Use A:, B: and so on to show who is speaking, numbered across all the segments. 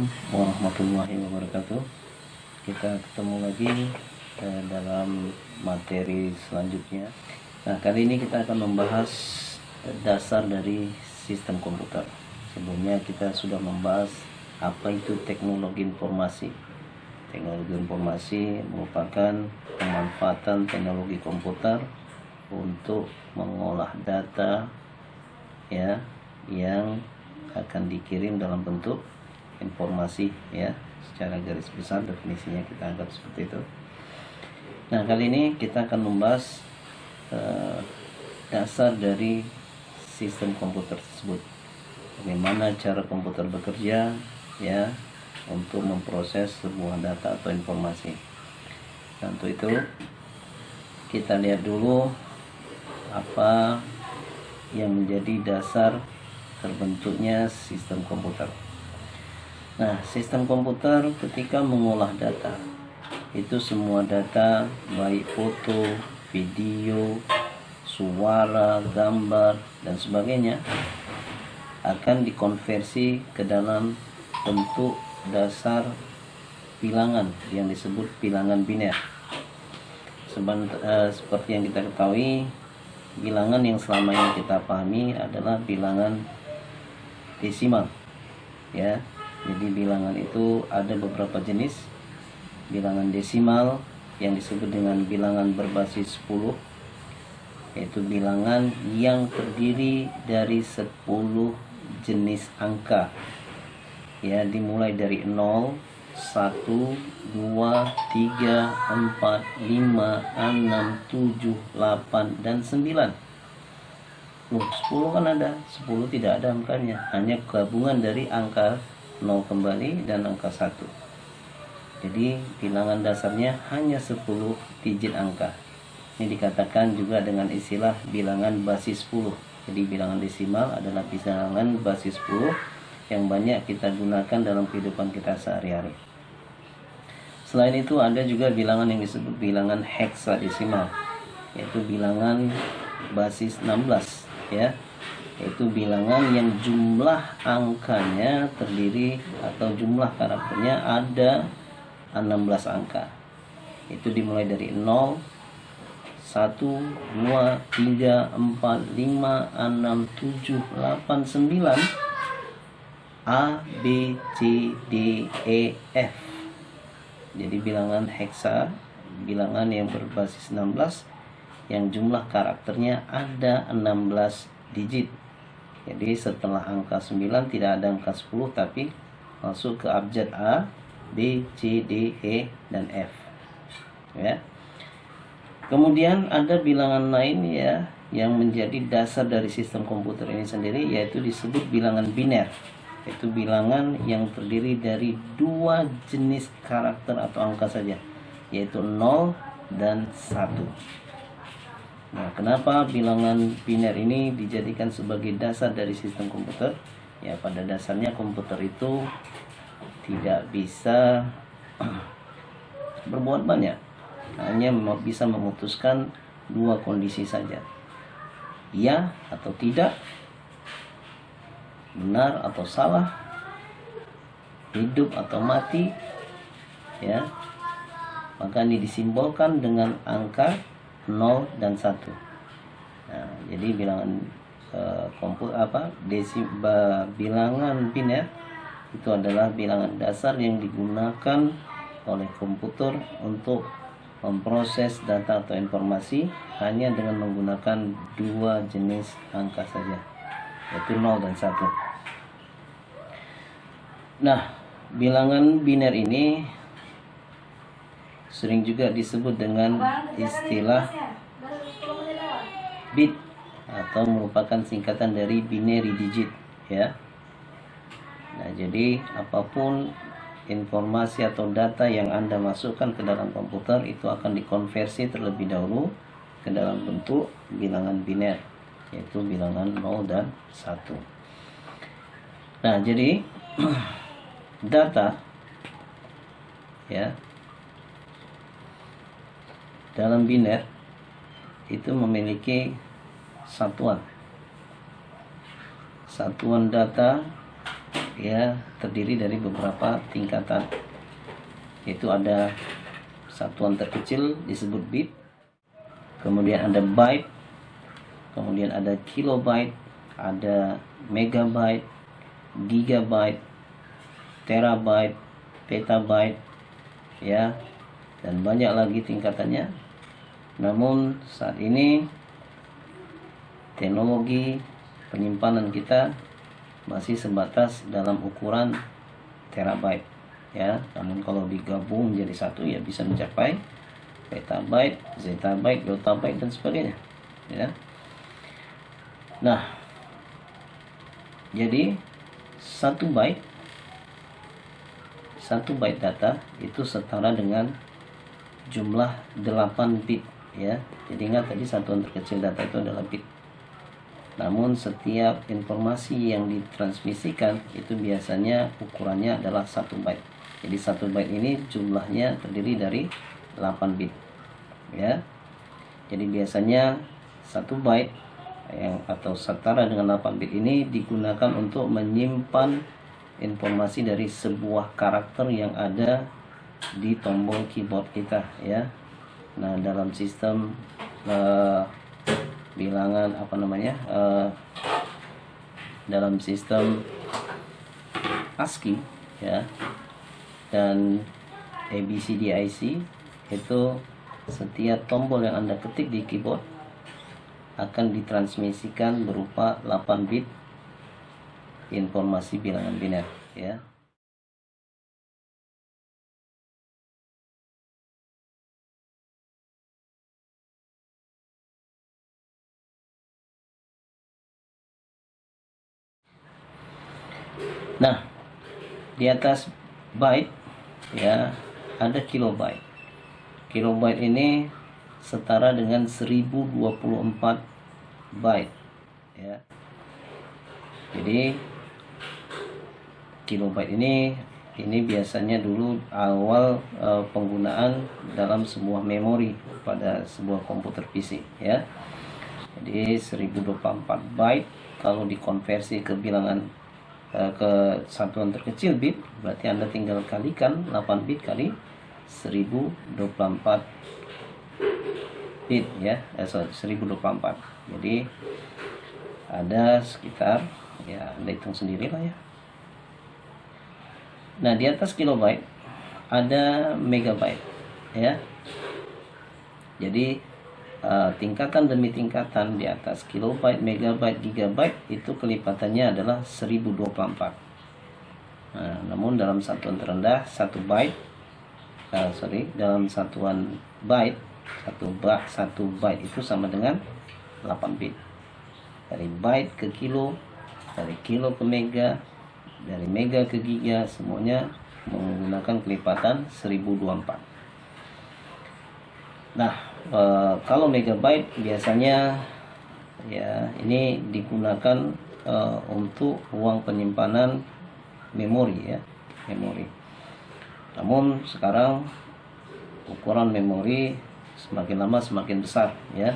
A: Assalamualaikum warahmatullahi wabarakatuh. Kita ketemu lagi dalam materi selanjutnya. Nah, kali ini kita akan membahas dasar dari sistem komputer. Sebelumnya kita sudah membahas apa itu teknologi informasi. Teknologi informasi merupakan pemanfaatan teknologi komputer untuk mengolah data ya yang akan dikirim dalam bentuk informasi ya, secara garis besar definisinya kita anggap seperti itu. Nah, kali ini kita akan membahas dasar dari sistem komputer tersebut, bagaimana cara komputer bekerja ya untuk memproses sebuah data atau informasi. Nah, untuk itu kita lihat dulu apa yang menjadi dasar terbentuknya sistem komputer. Nah, sistem komputer ketika mengolah data, itu semua data baik foto, video, suara, gambar, dan sebagainya akan dikonversi ke dalam bentuk dasar bilangan yang disebut bilangan biner. Seperti yang kita ketahui, bilangan yang selama ini kita pahami adalah bilangan desimal ya. Jadi bilangan itu ada beberapa jenis. Bilangan desimal yang disebut dengan bilangan berbasis 10, yaitu bilangan yang terdiri dari 10 jenis angka ya, dimulai dari 0, 1, 2, 3, 4, 5, 6, 7, 8, dan 9. 10 kan ada, 10 tidak ada angkanya, hanya gabungan dari angka 0 kembali dan angka 1. Jadi bilangan dasarnya hanya 10 digit angka. Ini dikatakan juga dengan istilah bilangan basis 10. Jadi bilangan desimal adalah bilangan basis 10 yang banyak kita gunakan dalam kehidupan kita sehari-hari. Selain itu ada juga bilangan yang disebut bilangan heksadesimal, yaitu bilangan basis 16 ya, yaitu bilangan yang jumlah angkanya terdiri atau jumlah karakternya ada 16 angka. Itu dimulai dari 0, 1, 2, 3, 4, 5, 6, 7, 8, 9, A, B, C, D, E, F. Jadi bilangan heksa, bilangan yang berbasis 16 yang jumlah karakternya ada 16 digit. Jadi setelah angka 9 tidak ada angka 10, tapi masuk ke abjad A, B, C, D, E, dan F ya. Kemudian ada bilangan lain ya yang menjadi dasar dari sistem komputer ini sendiri, yaitu disebut bilangan biner, yaitu bilangan yang terdiri dari 2 jenis karakter atau angka saja, yaitu 0 dan 1. Nah, kenapa bilangan biner ini dijadikan sebagai dasar dari sistem komputer? Ya, pada dasarnya komputer itu tidak bisa berbuat banyak, hanya bisa memutuskan 2 kondisi saja, ya atau tidak, benar atau salah, hidup atau mati ya. Maka ini disimbolkan dengan angka 0 dan 1. Nah, jadi bilangan bilangan biner itu adalah bilangan dasar yang digunakan oleh komputer untuk memproses data atau informasi hanya dengan menggunakan 2 jenis angka saja, yaitu 0 dan 1. Nah, bilangan biner ini sering juga disebut dengan istilah bit atau merupakan singkatan dari binary digit ya. Nah, jadi apapun informasi atau data yang Anda masukkan ke dalam komputer itu akan dikonversi terlebih dahulu ke dalam bentuk bilangan biner, yaitu bilangan 0 dan 1. Nah, jadi data ya dalam biner itu memiliki satuan data ya terdiri dari beberapa tingkatan, yaitu ada satuan terkecil disebut bit, kemudian ada byte, kemudian ada kilobyte, ada megabyte, gigabyte, terabyte, petabyte, ya, dan banyak lagi tingkatannya. Namun saat ini teknologi penyimpanan kita masih sebatas dalam ukuran terabyte, ya. Namun kalau digabung jadi satu ya bisa mencapai petabyte, zettabyte, yottabyte dan sebagainya, ya. Nah, jadi satu byte data itu setara dengan jumlah 8 bit, ya. Jadi ingat tadi satuan terkecil data itu adalah bit. Namun setiap informasi yang ditransmisikan itu biasanya ukurannya adalah 1 byte. Jadi 1 byte ini jumlahnya terdiri dari 8 bit, ya. Jadi biasanya 1 byte atau setara dengan 8 bit ini digunakan untuk menyimpan informasi dari sebuah karakter yang ada di tombol keyboard kita, ya. Nah, dalam sistem bilangan dalam sistem ASCII, ya, dan ABCDIC, itu setiap tombol yang Anda ketik di keyboard akan ditransmisikan berupa 8 bit informasi bilangan biner, ya. Nah, di atas byte, ya, ada kilobyte. Kilobyte ini setara dengan 1024 byte, ya. Jadi kilobyte ini biasanya dulu awal penggunaan dalam sebuah memori pada sebuah komputer PC, ya. Jadi 1024 byte kalau dikonversi ke bilangan ke satuan terkecil bit, berarti Anda tinggal kalikan 8 bit kali 1024 bit, ya. 1024. Jadi ada sekitar, ya, Anda hitung sendiri lah, ya. Nah, di atas kilobyte ada megabyte, ya. Jadi tingkatan demi tingkatan di atas kilobyte, megabyte, gigabyte itu kelipatannya adalah 1024. Nah, namun dalam satuan terendah dalam satuan byte, satu byte itu sama dengan 8 bit. Dari byte ke kilo, dari kilo ke mega, dari mega ke giga, semuanya menggunakan kelipatan 1024. Nah, kalau megabyte biasanya, ya, ini digunakan untuk ruang penyimpanan memori, ya, memori. Namun sekarang ukuran memori semakin lama semakin besar, ya.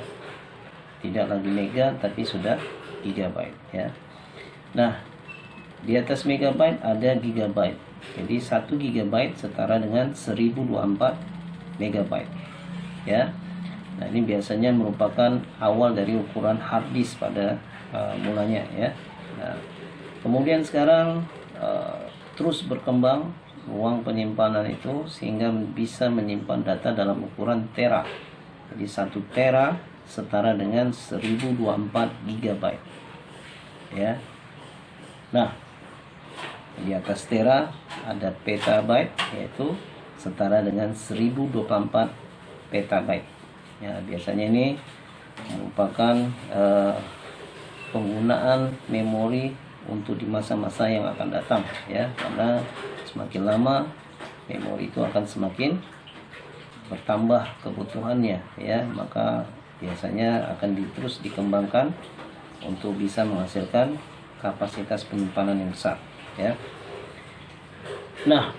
A: Tidak lagi mega tapi sudah gigabyte, ya. Nah, di atas megabyte ada gigabyte. Jadi 1 gigabyte setara dengan 1024 megabyte, ya. Nah, ini biasanya merupakan awal dari ukuran hard disk pada mulanya, ya. Nah, kemudian sekarang terus berkembang ruang penyimpanan itu sehingga bisa menyimpan data dalam ukuran tera. Jadi 1 tera setara dengan 1024 gigabyte, ya. Nah, di atas tera ada petabyte, yaitu setara dengan 1024 petabyte. Ya, biasanya ini merupakan penggunaan memori untuk di masa-masa yang akan datang, ya, karena semakin lama memori itu akan semakin bertambah kebutuhannya, ya, maka biasanya akan terus dikembangkan untuk bisa menghasilkan kapasitas penyimpanan yang besar, ya. Nah,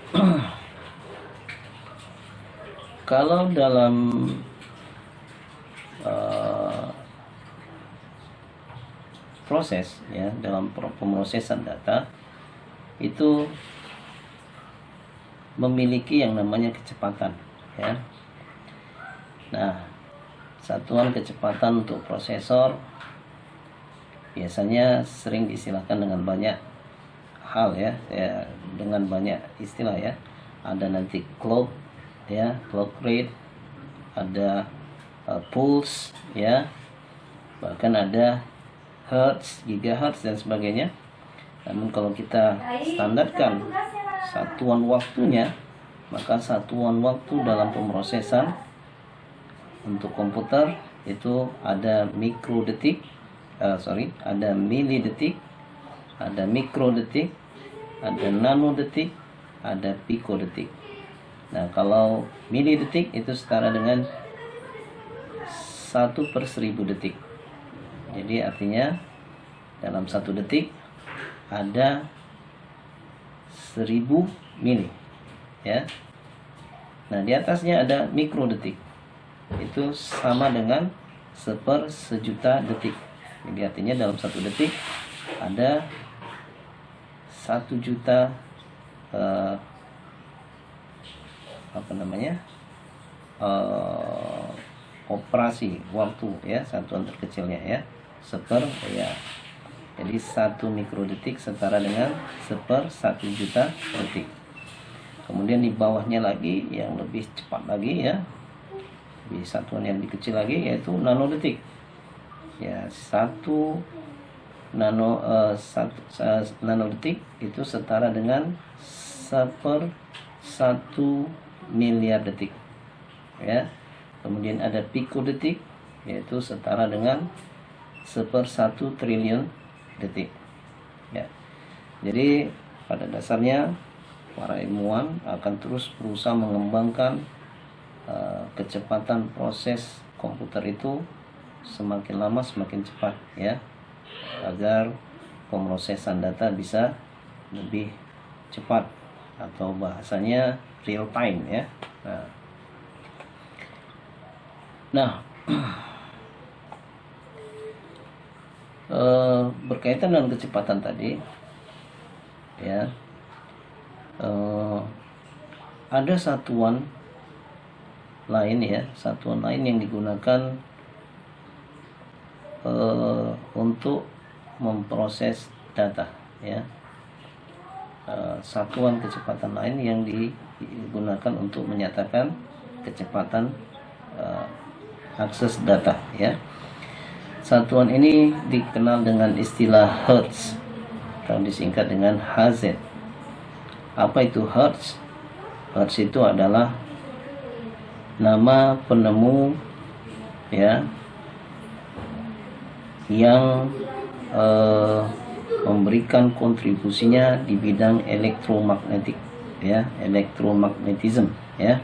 A: kalau dalam proses, ya, dalam pemrosesan data itu memiliki yang namanya kecepatan, ya. Nah, satuan kecepatan untuk prosesor biasanya sering diistilahkan dengan banyak hal, ya, dengan banyak istilah, ya. Ada nanti clock, ya, clock rate, ada pulse, ya, bahkan ada hertz, gigahertz dan sebagainya. Namun kalau kita standarkan satuan waktunya, maka satuan waktu dalam pemrosesan untuk komputer itu ada mikrodetik, ada milidetik, ada mikrodetik, ada nanodetik, ada pikodetik. Nah, kalau milidetik itu setara dengan 1/1000 detik. Jadi artinya dalam 1 detik ada 1000 mili, ya. Nah, di atasnya ada mikrodetik. Itu sama dengan 1/1000 detik. Jadi artinya dalam 1 detik ada 1 juta operasi waktu, ya, satuan terkecilnya, ya, ya. Jadi 1 mikrodetik setara dengan 1/1 juta detik. Kemudian di bawahnya lagi yang lebih cepat lagi, ya, di satuan yang lebih kecil lagi yaitu nanodetik. Ya, 1 nanodetik itu setara dengan 1/1 miliar detik, ya. Kemudian ada pikodetik yaitu setara dengan 1/1 triliun detik, ya. Jadi pada dasarnya para ilmuwan akan terus berusaha mengembangkan kecepatan proses komputer itu semakin lama semakin cepat, ya, agar pemrosesan data bisa lebih cepat atau bahasanya real time, ya. Nah, berkaitan dengan kecepatan tadi, ya, ada satuan lain, ya, satuan lain yang digunakan untuk memproses data, ya. Satuan kecepatan lain yang digunakan untuk menyatakan kecepatan akses data, ya. Satuan ini dikenal dengan istilah hertz atau disingkat dengan Hz. Apa itu hertz? Hertz itu adalah nama penemu, ya, yang memberikan kontribusinya di bidang elektromagnetik, ya, elektromagnetism, ya.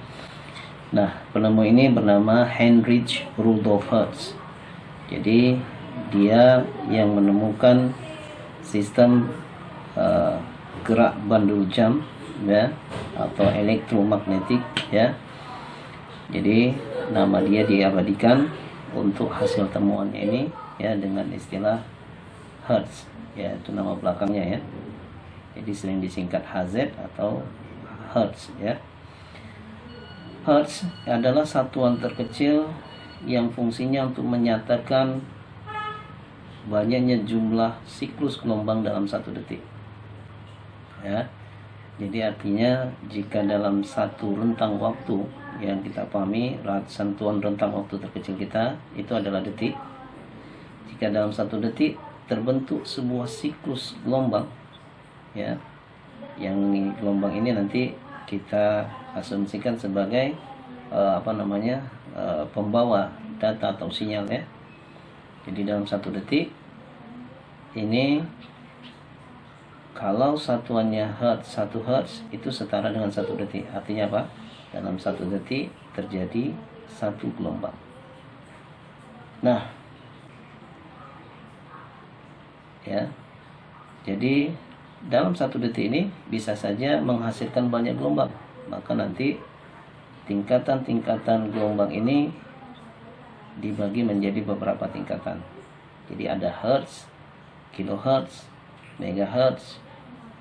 A: Nah, penemu ini bernama Heinrich Rudolf Hertz. Jadi dia yang menemukan sistem gerak bandul jam, ya, atau elektromagnetik, ya. Jadi nama dia diabadikan untuk hasil temuannya ini, ya, dengan istilah Hertz, ya, itu nama belakangnya, ya. Jadi sering disingkat Hz atau Hertz, ya. Hertz adalah satuan terkecil yang fungsinya untuk menyatakan banyaknya jumlah siklus gelombang dalam 1 detik, ya. Jadi artinya jika dalam satu rentang waktu yang kita pahami, satuan rentang waktu terkecil kita itu adalah detik. Jika dalam 1 detik terbentuk sebuah siklus gelombang, ya, yang gelombang ini nanti kita asumsikan sebagai pembawa data atau sinyal, ya. Jadi dalam 1 detik ini kalau satuannya hertz, 1 hertz itu setara dengan 1 detik. Artinya apa? Dalam 1 detik terjadi 1 gelombang. Nah, ya, jadi dalam 1 detik ini bisa saja menghasilkan banyak gelombang. Maka nanti tingkatan-tingkatan gelombang ini dibagi menjadi beberapa tingkatan. Jadi ada hertz, kilohertz, megahertz,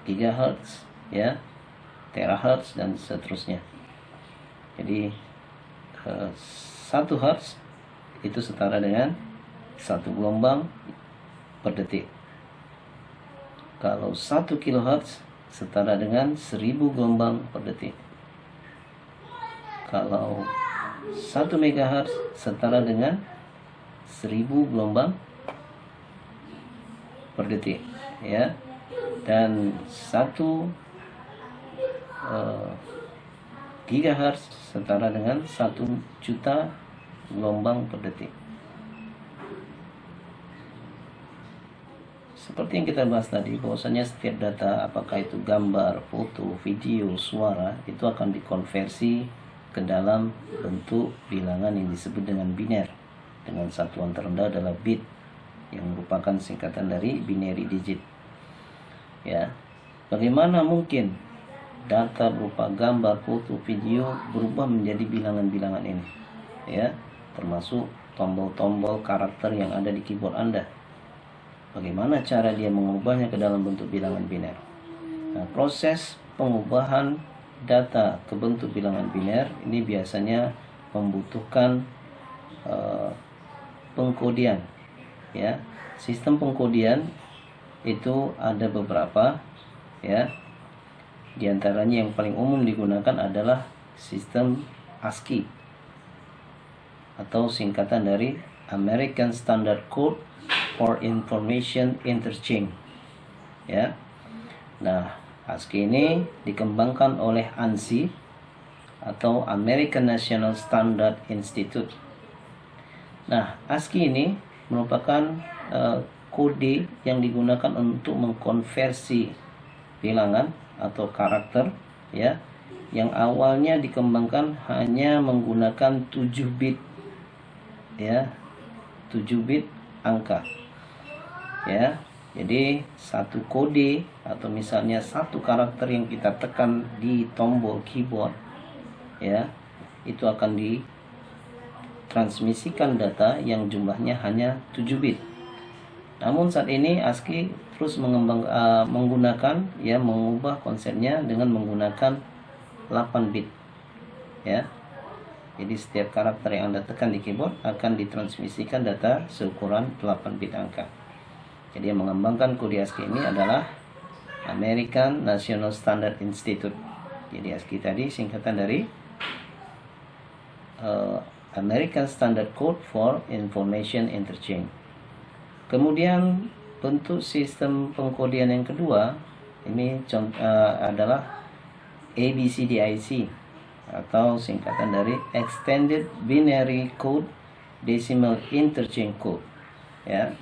A: gigahertz, ya, terahertz dan seterusnya. Jadi 1 hertz itu setara dengan 1 gelombang per detik. Kalau 1 kilohertz setara dengan 1000 gelombang per detik. Kalau 1 megahertz setara dengan 1000 gelombang per detik, ya. Dan 1 gigahertz setara dengan 1 juta gelombang per detik. Seperti yang kita bahas tadi, bahwasanya setiap data, apakah itu gambar, foto, video, suara, itu akan dikonversi ke dalam bentuk bilangan yang disebut dengan biner, dengan satuan terendah adalah bit, yang merupakan singkatan dari binary digit. Ya, bagaimana mungkin data berupa gambar, foto, video berubah menjadi bilangan-bilangan ini? Ya, termasuk tombol-tombol karakter yang ada di keyboard Anda. Bagaimana cara dia mengubahnya ke dalam bentuk bilangan biner? Nah, proses pengubahan data ke bentuk bilangan biner ini biasanya membutuhkan pengkodian, ya. Sistem pengkodian itu ada beberapa, ya. Di antaranya yang paling umum digunakan adalah sistem ASCII atau singkatan dari American Standard Code for Information Interchange, ya. Nah, ASCII ini dikembangkan oleh ANSI atau American National Standard Institute. Nah, ASCII ini merupakan kode yang digunakan untuk mengkonversi bilangan atau karakter, ya, yang awalnya dikembangkan hanya menggunakan 7 bit, ya, 7 bit angka, ya. Jadi satu kode atau misalnya satu karakter yang kita tekan di tombol keyboard, ya, itu akan ditransmisikan data yang jumlahnya hanya 7 bit. Namun saat ini ASCII terus menggunakan, ya, mengubah konsepnya dengan menggunakan 8 bit, ya. Jadi setiap karakter yang Anda tekan di keyboard akan ditransmisikan data seukuran 8 bit angka. Jadi yang mengembangkan kode ASCII ini adalah American National Standard Institute. Jadi ASCII tadi singkatan dari American Standard Code for Information Interchange. Kemudian bentuk sistem pengkodian yang kedua ini adalah ABCDIC atau singkatan dari Extended Binary Code Decimal Interchange Code, ya,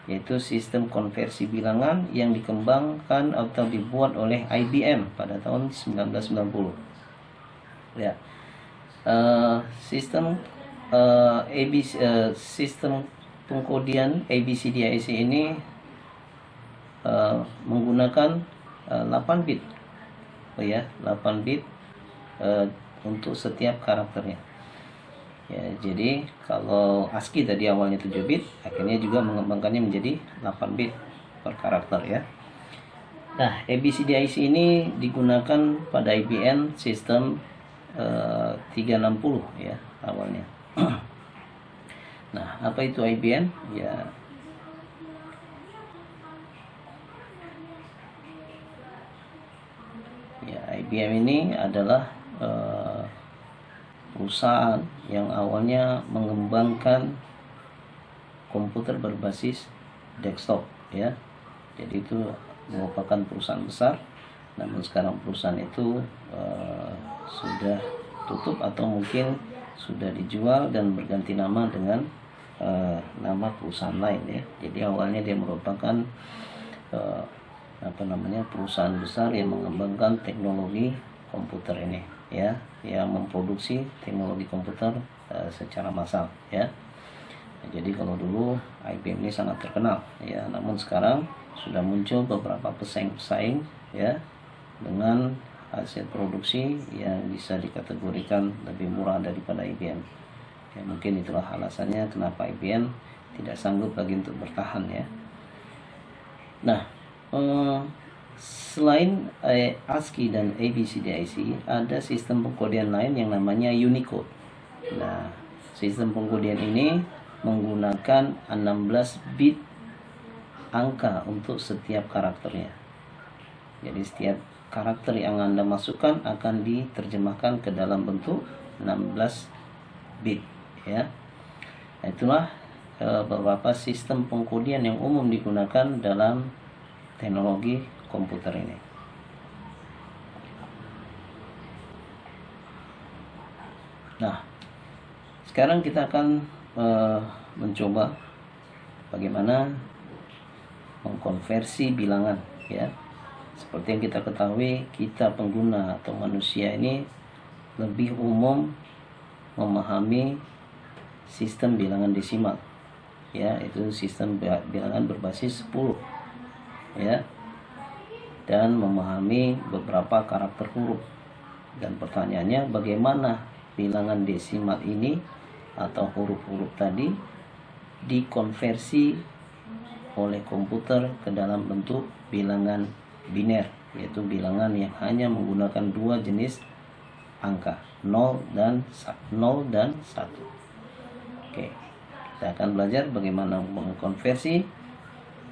A: yaitu sistem konversi bilangan yang dikembangkan atau dibuat oleh IBM pada tahun 1990. Ya, sistem sistem pengkodian ABCDIC ini menggunakan 8 bit, ya, 8 bit untuk setiap karakternya. Ya, jadi kalau ASCII tadi awalnya 7 bit, akhirnya juga mengembangkannya menjadi 8 bit per karakter, ya. Nah, ABCDIC ini digunakan pada IBM sistem 360, ya, awalnya. Nah, apa itu IBM? Ya, IBM ini adalah perusahaan yang awalnya mengembangkan komputer berbasis desktop, ya. Jadi itu merupakan perusahaan besar, namun sekarang perusahaan itu sudah tutup atau mungkin sudah dijual dan berganti nama dengan nama perusahaan lain, ya. Jadi awalnya dia merupakan perusahaan besar yang mengembangkan teknologi komputer ini, ya, yang memproduksi teknologi komputer secara massal, ya. Jadi kalau dulu IBM ini sangat terkenal, ya, namun sekarang sudah muncul beberapa pesaing-pesaing, ya, dengan hasil produksi yang bisa dikategorikan lebih murah daripada IBM. Ya, mungkin itulah alasannya kenapa IBM tidak sanggup lagi untuk bertahan, ya. Nah, Selain ASCII dan ABCDIC, ada sistem pengkodean lain yang namanya Unicode. Nah, sistem pengkodean ini menggunakan 16 bit angka untuk setiap karakternya. Jadi setiap karakter yang Anda masukkan akan diterjemahkan ke dalam bentuk 16 bit, ya. Itulah beberapa sistem pengkodean yang umum digunakan dalam teknologi komputer ini. Nah, sekarang kita akan mencoba bagaimana mengkonversi bilangan, ya. Seperti yang kita ketahui, kita pengguna atau manusia ini lebih umum memahami sistem bilangan desimal, ya, itu sistem bilangan berbasis 10, ya, dan memahami beberapa karakter huruf. Dan pertanyaannya, bagaimana bilangan desimal ini atau huruf-huruf tadi dikonversi oleh komputer ke dalam bentuk bilangan biner, yaitu bilangan yang hanya menggunakan dua jenis angka, 0 dan 1. Oke, kita akan belajar bagaimana mengkonversi.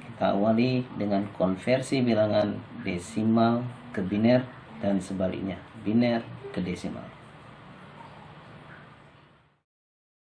A: Kita awali dengan konversi bilangan desimal ke biner dan sebaliknya, biner ke desimal.